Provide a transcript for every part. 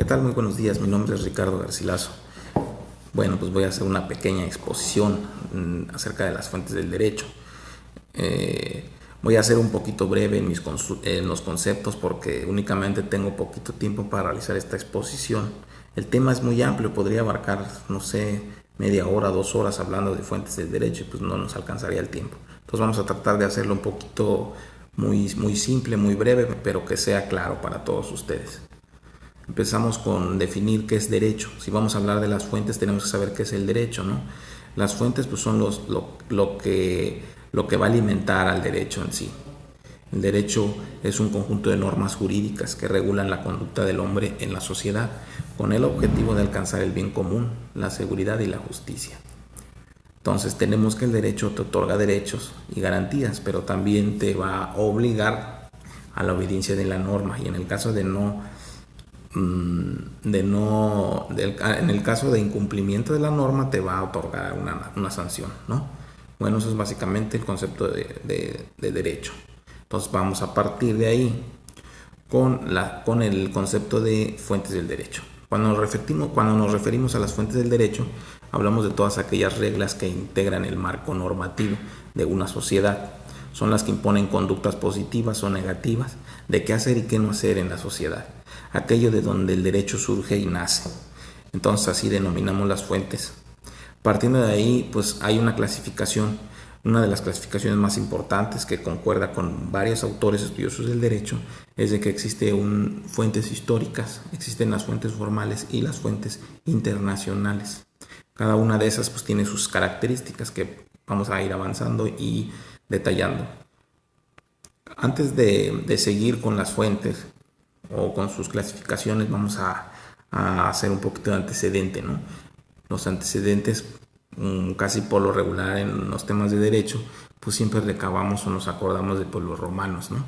tal? Muy buenos días, mi nombre es Ricardo Garcilaso. Bueno, pues voy a hacer una pequeña exposición acerca de las fuentes del derecho. Voy a ser un poquito breve en los conceptos porque únicamente tengo poquito tiempo para realizar esta exposición. El tema es muy amplio, podría abarcar, no sé, media hora, 2 horas hablando de fuentes del derecho y pues no nos alcanzaría el tiempo. Entonces vamos a tratar de hacerlo un poquito muy simple, muy breve, pero que sea claro para todos ustedes. Empezamos con definir qué es derecho. Si vamos a hablar de las fuentes, tenemos que saber qué es el derecho, ¿no? Las fuentes pues son lo que va a alimentar al derecho en sí. El derecho es un conjunto de normas jurídicas que regulan la conducta del hombre en la sociedad con el objetivo de alcanzar el bien común, la seguridad y la justicia. Entonces tenemos que el derecho te otorga derechos y garantías, pero también te va a obligar a la obediencia de la norma, y en el caso en el caso de incumplimiento de la norma te va a otorgar una sanción, ¿no? Bueno, eso es básicamente el concepto de derecho. Entonces vamos a partir de ahí con el concepto de fuentes del derecho. Cuando nos referimos a las fuentes del derecho, hablamos de todas aquellas reglas que integran el marco normativo de una sociedad. Son las que imponen conductas positivas o negativas de qué hacer y qué no hacer en la sociedad. Aquello de donde el derecho surge y nace. Entonces así denominamos las fuentes. Partiendo de ahí, pues hay una clasificación, una de las clasificaciones más importantes que concuerda con varios autores estudiosos del derecho, es de que existen fuentes históricas, existen las fuentes formales y las fuentes internacionales. Cada una de esas pues tiene sus características que vamos a ir avanzando y detallando. Antes de seguir con las fuentes o con sus clasificaciones, vamos a hacer un poquito de antecedente, ¿no? Los antecedentes, casi por lo regular en los temas de derecho, pues siempre recabamos o nos acordamos de pues, los romanos, ¿no?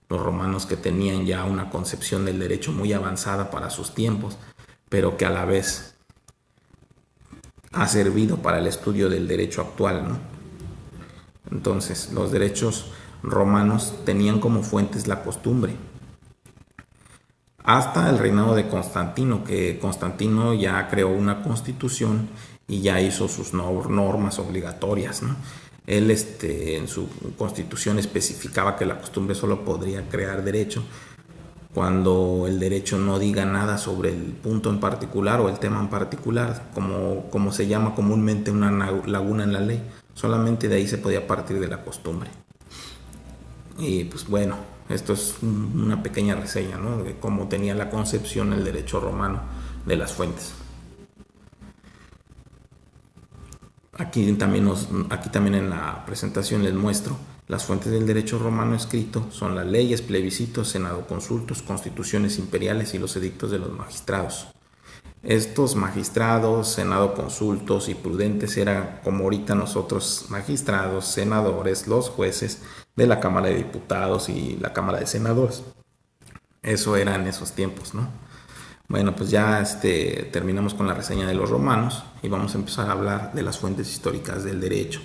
Los romanos que tenían ya una concepción del derecho muy avanzada para sus tiempos, pero que a la vez ha servido para el estudio del derecho actual, ¿no? Entonces, los derechos romanos tenían como fuentes la costumbre, hasta el reinado de Constantino, que Constantino ya creó una constitución y ya hizo sus normas obligatorias, ¿no? Él en su constitución especificaba que la costumbre solo podría crear derecho cuando el derecho no diga nada sobre el punto en particular o el tema en particular, como se llama comúnmente una laguna en la ley. Solamente de ahí se podía partir de la costumbre. Y pues bueno, esto es una pequeña reseña, ¿no?, de cómo tenía la concepción el derecho romano de las fuentes. Aquí también en la presentación les muestro las fuentes del derecho romano escrito. Son las leyes, plebiscitos, senado consultos, constituciones imperiales y los edictos de los magistrados. Estos magistrados, senado consultos y prudentes eran como ahorita nosotros magistrados, senadores, los jueces de la Cámara de Diputados y la Cámara de Senadores. Eso era en esos tiempos, ¿no? Bueno, pues ya terminamos con la reseña de los romanos y vamos a empezar a hablar de las fuentes históricas del derecho.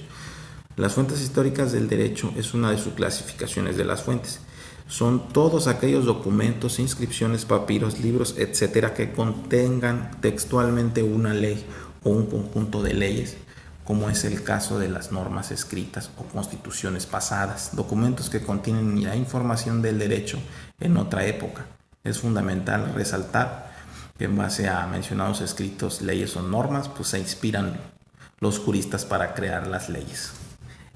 Las fuentes históricas del derecho es una de sus clasificaciones de las fuentes. Son todos aquellos documentos, inscripciones, papiros, libros, etcétera, que contengan textualmente una ley o un conjunto de leyes, como es el caso de las normas escritas o constituciones pasadas, documentos que contienen ya información del derecho en otra época. Es fundamental resaltar que en base a mencionados escritos, leyes o normas, pues se inspiran los juristas para crear las leyes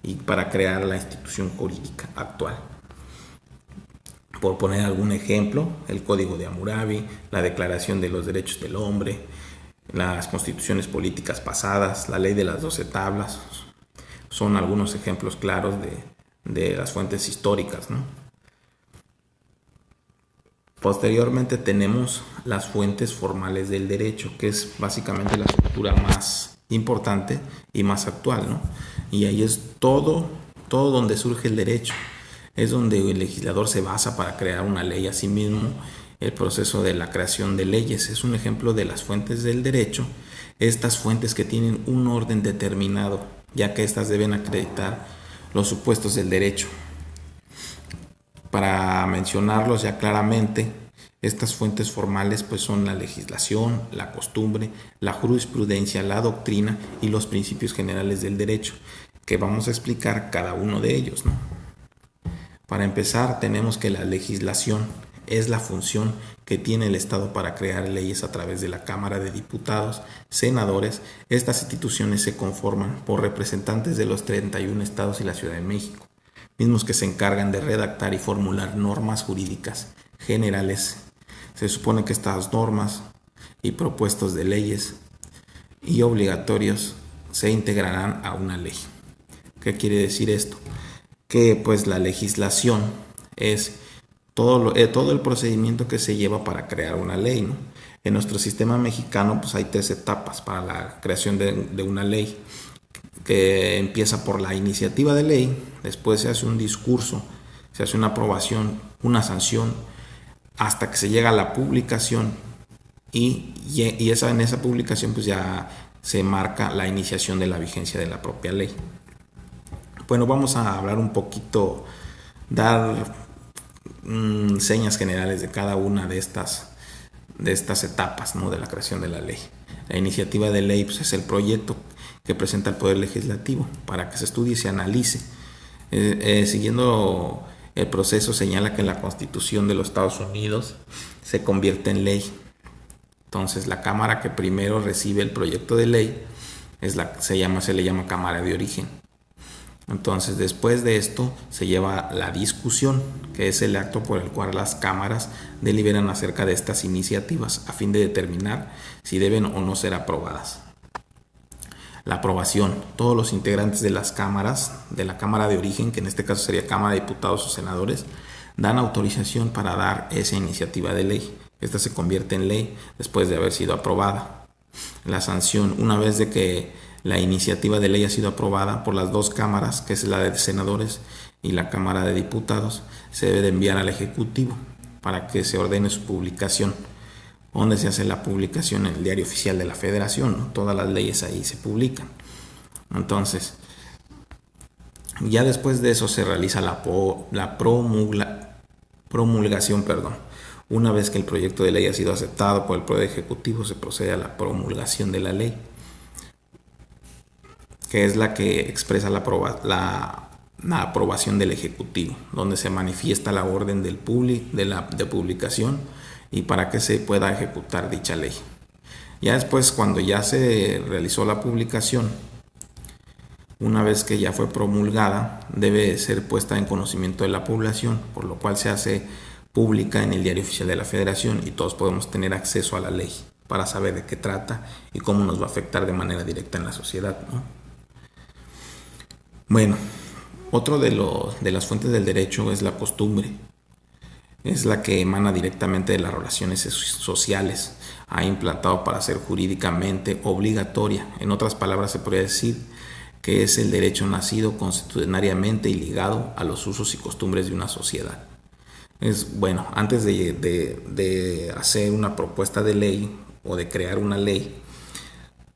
y para crear la institución jurídica actual. Por poner algún ejemplo, el Código de Hammurabi, la Declaración de los Derechos del Hombre, las constituciones políticas pasadas, la Ley de las 12 Tablas, son algunos ejemplos claros de las fuentes históricas, ¿no? Posteriormente tenemos las fuentes formales del derecho, que es básicamente la estructura más importante y más actual, ¿no? Y ahí es todo donde surge el derecho. Es donde el legislador se basa para crear una ley. Asimismo, el proceso de la creación de leyes es un ejemplo de las fuentes del derecho. Estas fuentes que tienen un orden determinado, ya que éstas deben acreditar los supuestos del derecho. Para mencionarlos ya claramente, Estas fuentes formales pues son la legislación, la costumbre, la jurisprudencia, la doctrina y los principios generales del derecho, que vamos a explicar cada uno de ellos, ¿no? Para empezar, tenemos que la legislación es la función que tiene el Estado para crear leyes a través de la Cámara de Diputados, senadores. Estas instituciones se conforman por representantes de los 31 estados y la Ciudad de México, mismos que se encargan de redactar y formular normas jurídicas generales. Se supone que estas normas y propuestos de leyes y obligatorios se integrarán a una ley. ¿Qué quiere decir esto? Que pues la legislación es todo el procedimiento que se lleva para crear una ley, ¿no? En nuestro sistema mexicano pues hay 3 etapas para la creación de una ley, que empieza por la iniciativa de ley, después se hace un discurso, se hace una aprobación, una sanción, hasta que se llega a la publicación y en esa publicación pues ya se marca la iniciación de la vigencia de la propia ley. Bueno, vamos a hablar un poquito, dar señas generales de cada una de estas etapas, ¿no?, de la creación de la ley. La iniciativa de ley pues, es el proyecto que presenta el Poder Legislativo para que se estudie y se analice. Siguiendo el proceso, señala que la Constitución de los Estados Unidos se convierte en ley. Entonces, la Cámara que primero recibe el proyecto de ley se le llama Cámara de Origen. Entonces, después de esto se lleva la discusión, que es el acto por el cual las cámaras deliberan acerca de estas iniciativas a fin de determinar si deben o no ser aprobadas. La aprobación. Todos los integrantes de las cámaras, de la Cámara de Origen, que en este caso sería Cámara de Diputados o Senadores, dan autorización para dar esa iniciativa de ley. Esta se convierte en ley después de haber sido aprobada. La sanción. Una vez de que la iniciativa de ley ha sido aprobada por las 2 cámaras, que es la de senadores y la Cámara de Diputados, se debe de enviar al Ejecutivo para que se ordene su publicación. ¿Dónde se hace la publicación? En el Diario Oficial de la Federación, ¿no? Todas las leyes ahí se publican. Entonces, ya después de eso se realiza la promulgación. Una vez que el proyecto de ley ha sido aceptado por el Poder Ejecutivo, se procede a la promulgación de la ley, que es la que expresa la aprobación del Ejecutivo, donde se manifiesta la orden de publicación y para que se pueda ejecutar dicha ley. Ya después, cuando ya se realizó la publicación, una vez que ya fue promulgada, debe ser puesta en conocimiento de la población, por lo cual se hace pública en el Diario Oficial de la Federación y todos podemos tener acceso a la ley para saber de qué trata y cómo nos va a afectar de manera directa en la sociedad, ¿no? Bueno, otro de las fuentes del derecho es la costumbre. Es la que emana directamente de las relaciones sociales. Ha implantado para ser jurídicamente obligatoria. En otras palabras, se podría decir que es el derecho nacido constitucionariamente y ligado a los usos y costumbres de una sociedad. Antes de hacer una propuesta de ley o de crear una ley,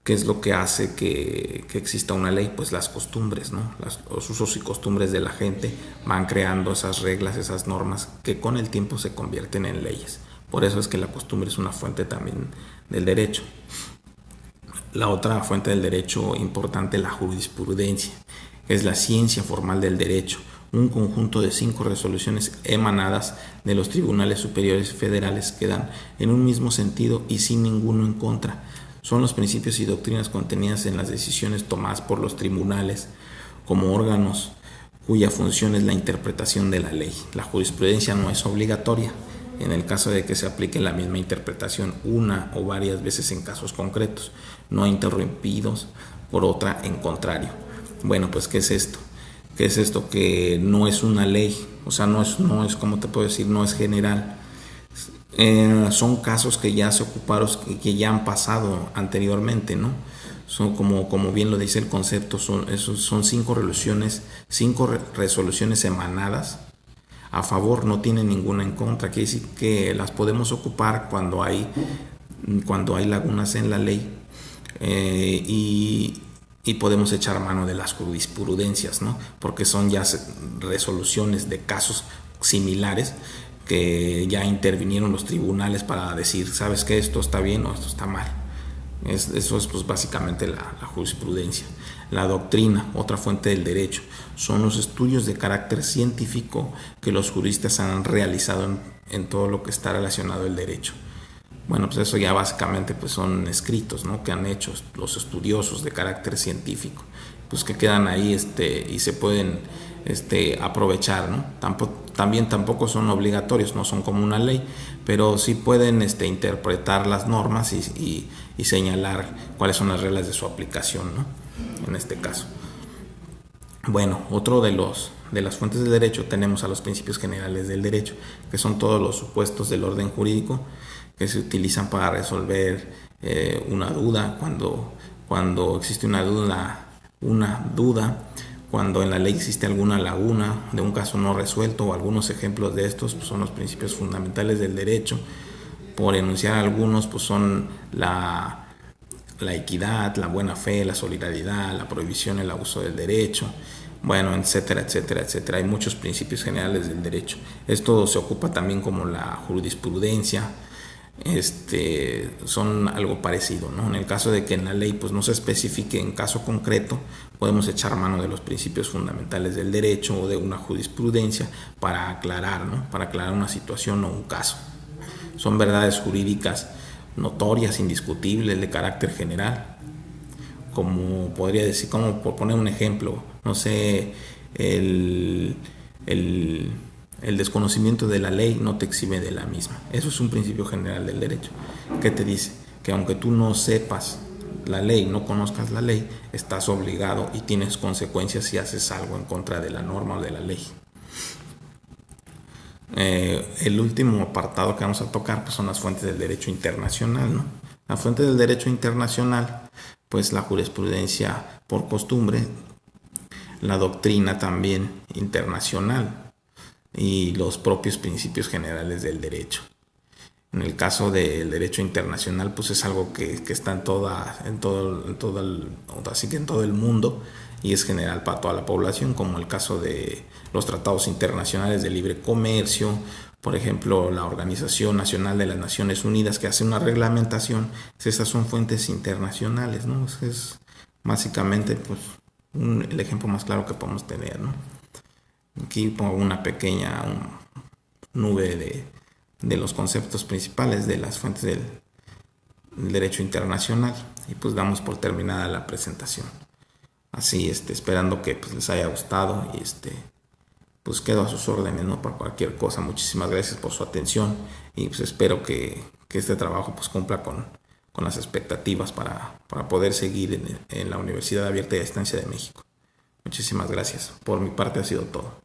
¿qué es lo que hace que exista una ley? Pues las costumbres, ¿no? Los usos y costumbres de la gente van creando esas reglas, esas normas que con el tiempo se convierten en leyes. Por eso es que la costumbre es una fuente también del derecho. La otra fuente del derecho importante es la jurisprudencia, que es la ciencia formal del derecho, un conjunto de 5 resoluciones emanadas de los tribunales superiores federales que dan en un mismo sentido y sin ninguno en contra. Son los principios y doctrinas contenidas en las decisiones tomadas por los tribunales como órganos cuya función es la interpretación de la ley. La jurisprudencia no es obligatoria en el caso de que se aplique la misma interpretación una o varias veces en casos concretos, no interrumpidos por otra en contrario. Bueno, pues ¿qué es esto? ¿Qué es esto? Que no es una ley, o sea, no es como te puedo decir, no es general. Son casos que ya se ocuparon, que ya han pasado anteriormente, ¿no? Son como bien lo dice el concepto, son 5 resoluciones emanadas a favor, no tienen ninguna en contra. Quiere decir que las podemos ocupar cuando hay lagunas en la ley, y podemos echar mano de las jurisprudencias, ¿no? Porque son ya resoluciones de casos similares que ya intervinieron los tribunales para decir, ¿sabes qué? Esto está bien o esto está mal. Eso es pues básicamente la jurisprudencia. La doctrina, otra fuente del derecho, son los estudios de carácter científico que los juristas han realizado en todo lo que está relacionado al derecho. Bueno, pues eso ya básicamente pues son escritos, ¿no?, que han hecho los estudiosos de carácter científico, pues que quedan ahí y se pueden aprovechar, ¿no? Tampoco son obligatorios, no son como una ley, pero sí pueden interpretar las normas y señalar cuáles son las reglas de su aplicación, ¿no?, en este caso. Bueno, otro de las fuentes del derecho tenemos a los principios generales del derecho, que son todos los supuestos del orden jurídico que se utilizan para resolver una duda, cuando existe una duda, cuando en la ley existe alguna laguna de un caso no resuelto, o algunos ejemplos de estos pues son los principios fundamentales del derecho. Por enunciar algunos, pues son la equidad, la buena fe, la solidaridad, la prohibición, el abuso del derecho, bueno, etcétera, etcétera, etcétera. Hay muchos principios generales del derecho. Esto se ocupa también como la jurisprudencia. Son algo parecido, ¿no? En el caso de que en la ley pues no se especifique en caso concreto, podemos echar mano de los principios fundamentales del derecho o de una jurisprudencia para aclarar, ¿no?, para aclarar una situación o un caso. Son verdades jurídicas notorias, indiscutibles, de carácter general, como podría decir, como por poner un ejemplo, no sé, el desconocimiento de la ley no te exime de la misma. Eso es un principio general del derecho, que te dice que aunque tú no sepas la ley, no conozcas la ley, estás obligado y tienes consecuencias si haces algo en contra de la norma o de la ley. El último apartado que vamos a tocar pues son las fuentes del derecho internacional, ¿no? La fuente del derecho internacional, pues la jurisprudencia por costumbre, la doctrina también internacional y los propios principios generales del derecho. En el caso del derecho internacional, pues es algo que está en todo el mundo y es general para toda la población, como el caso de los tratados internacionales de libre comercio, por ejemplo, la Organización Nacional de las Naciones Unidas, que hace una reglamentación. Esas son fuentes internacionales, ¿no? Es básicamente pues el ejemplo más claro que podemos tener, ¿no? Aquí pongo una pequeña nube de los conceptos principales de las fuentes del derecho internacional y pues damos por terminada la presentación. Así, esperando que pues les haya gustado y pues quedo a sus órdenes, ¿no?, para cualquier cosa. Muchísimas gracias por su atención y pues espero que este trabajo pues cumpla con las expectativas para poder seguir en la Universidad Abierta y a Distancia de México. Muchísimas gracias. Por mi parte ha sido todo.